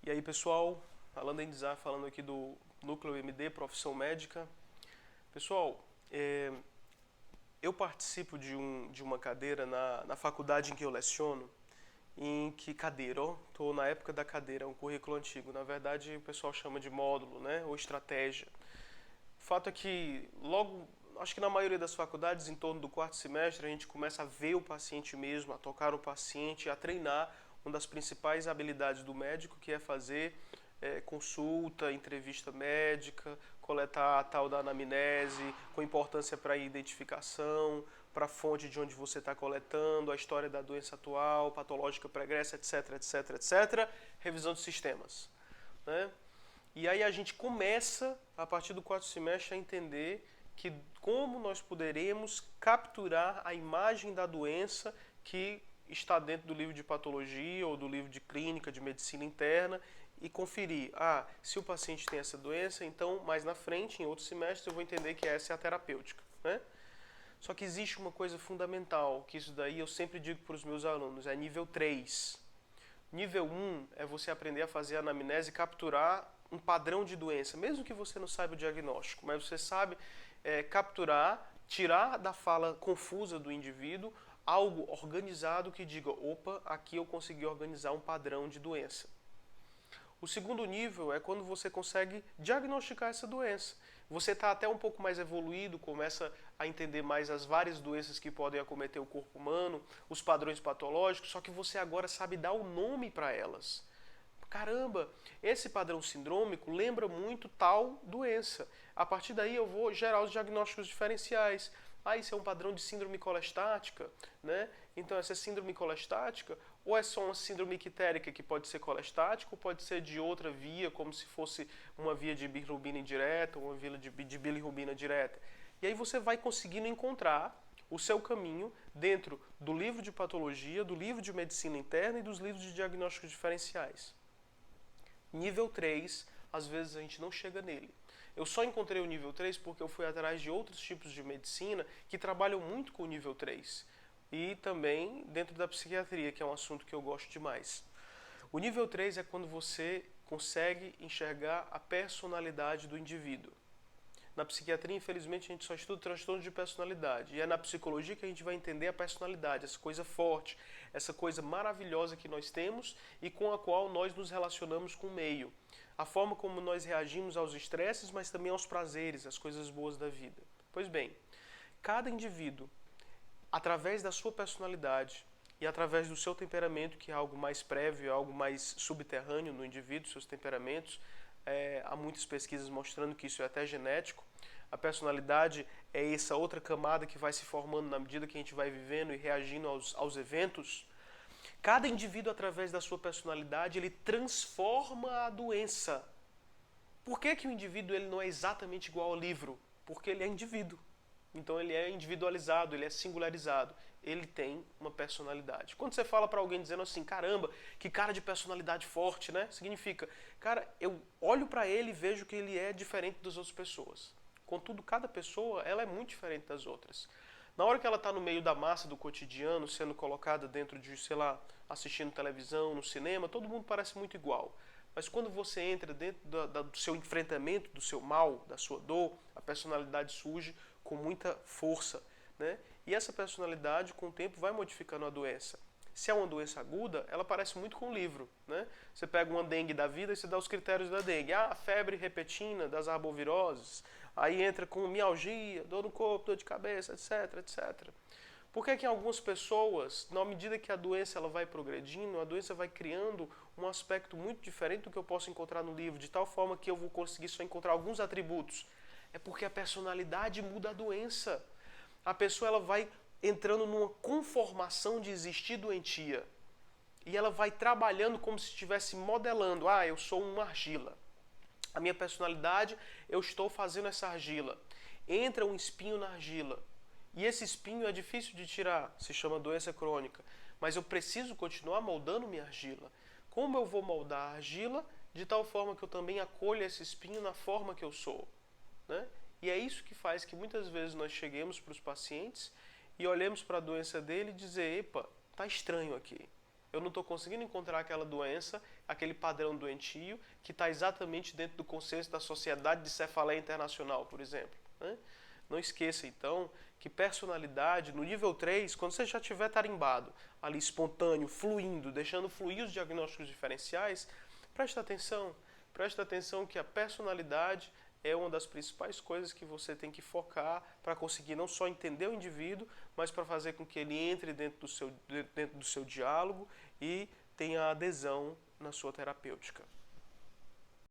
E aí, pessoal, Alan Dendizar falando aqui do Núcleo MD, Profissão Médica. Pessoal, eu participo de uma cadeira na faculdade em que eu leciono. Em que cadeira? Estou na época da cadeira, é um currículo antigo. Na verdade, o pessoal chama de módulo, né? Ou estratégia. O fato é que logo, acho que na maioria das faculdades, em torno do quarto semestre, a gente começa a ver o paciente mesmo, a tocar o paciente, a treinar uma das principais habilidades do médico, que é fazer consulta, entrevista médica, coletar a tal da anamnese, com importância para a identificação, para a fonte de onde você está coletando, a história da doença atual, patológica pregressa, etc, etc, etc. Revisão de sistemas, né? E aí a gente começa, a partir do quarto semestre, a entender que como nós poderemos capturar a imagem da doença que está dentro do livro de patologia ou do livro de clínica, de medicina interna, e conferir, se o paciente tem essa doença, então mais na frente, em outro semestre, eu vou entender que essa é a terapêutica, né? Só que existe uma coisa fundamental, que isso daí eu sempre digo para os meus alunos, é nível 3. Nível 1 é você aprender a fazer a anamnese e capturar um padrão de doença, mesmo que você não saiba o diagnóstico, mas você sabe capturar, tirar da fala confusa do indivíduo algo organizado que diga, opa, aqui eu consegui organizar um padrão de doença. O segundo nível é quando você consegue diagnosticar essa doença. Você está até um pouco mais evoluído, começa a entender mais as várias doenças que podem acometer o corpo humano, os padrões patológicos, só que você agora sabe dar o nome para elas. Caramba, esse padrão sindrômico lembra muito tal doença. A partir daí eu vou gerar os diagnósticos diferenciais. Isso é um padrão de síndrome colestática, né? Então essa síndrome colestática ou é só uma síndrome ictérica que pode ser colestática ou pode ser de outra via, como se fosse uma via de bilirrubina indireta ou uma via de bilirrubina direta. E aí você vai conseguindo encontrar o seu caminho dentro do livro de patologia, do livro de medicina interna e dos livros de diagnósticos diferenciais. Nível 3, às vezes a gente não chega nele. Eu só encontrei o nível 3 porque eu fui atrás de outros tipos de medicina que trabalham muito com o nível 3. E também dentro da psiquiatria, que é um assunto que eu gosto demais. O nível 3 é quando você consegue enxergar a personalidade do indivíduo. Na psiquiatria, infelizmente, a gente só estuda transtorno de personalidade. E é na psicologia que a gente vai entender a personalidade, essa coisa forte, essa coisa maravilhosa que nós temos e com a qual nós nos relacionamos com o meio. A forma como nós reagimos aos estresses, mas também aos prazeres, às coisas boas da vida. Pois bem, cada indivíduo, através da sua personalidade e através do seu temperamento, que é algo mais prévio, algo mais subterrâneo no indivíduo, seus temperamentos, há muitas pesquisas mostrando que isso é até genético. A personalidade é essa outra camada que vai se formando na medida que a gente vai vivendo e reagindo aos eventos. Cada indivíduo, através da sua personalidade, ele transforma a doença. Por que o indivíduo ele não é exatamente igual ao livro? Porque ele é indivíduo. Então ele é individualizado, ele é singularizado. Ele tem uma personalidade. Quando você fala para alguém dizendo assim, caramba, que cara de personalidade forte, né? Significa, cara, eu olho para ele e vejo que ele é diferente das outras pessoas. Contudo, cada pessoa, ela é muito diferente das outras. Na hora que ela está no meio da massa do cotidiano, sendo colocada dentro de, sei lá, assistindo televisão, no cinema, todo mundo parece muito igual. Mas quando você entra dentro do seu enfrentamento, do seu mal, da sua dor, a personalidade surge com muita força, né? E essa personalidade, com o tempo, vai modificando a doença. Se é uma doença aguda, ela parece muito com o livro, né? Você pega uma dengue da vida e você dá os critérios da dengue. Febre repentina das arboviroses. Aí entra com mialgia, dor no corpo, dor de cabeça, etc, etc. Por que em algumas pessoas, na medida que a doença ela vai progredindo, a doença vai criando um aspecto muito diferente do que eu posso encontrar no livro, de tal forma que eu vou conseguir só encontrar alguns atributos? É porque a personalidade muda a doença. A pessoa ela vai entrando numa conformação de existir doentia. E ela vai trabalhando como se estivesse modelando. Eu sou uma argila. A minha personalidade, eu estou fazendo essa argila. Entra um espinho na argila. E esse espinho é difícil de tirar, se chama doença crônica. Mas eu preciso continuar moldando minha argila. Como eu vou moldar a argila de tal forma que eu também acolha esse espinho na forma que eu sou? Né? E é isso que faz que muitas vezes nós cheguemos para os pacientes e olhemos para a doença dele e dizer, epa, tá estranho aqui. eu não estou conseguindo encontrar aquela doença, aquele padrão doentio, que está exatamente dentro do consenso da Sociedade de Cefaleia Internacional, por exemplo, né? Não esqueça, então, que personalidade, no nível 3, quando você já estiver tarimbado, ali espontâneo, fluindo, deixando fluir os diagnósticos diferenciais, preste atenção que a personalidade é uma das principais coisas que você tem que focar para conseguir não só entender o indivíduo, mas para fazer com que ele entre dentro do seu diálogo e tenha adesão na sua terapêutica.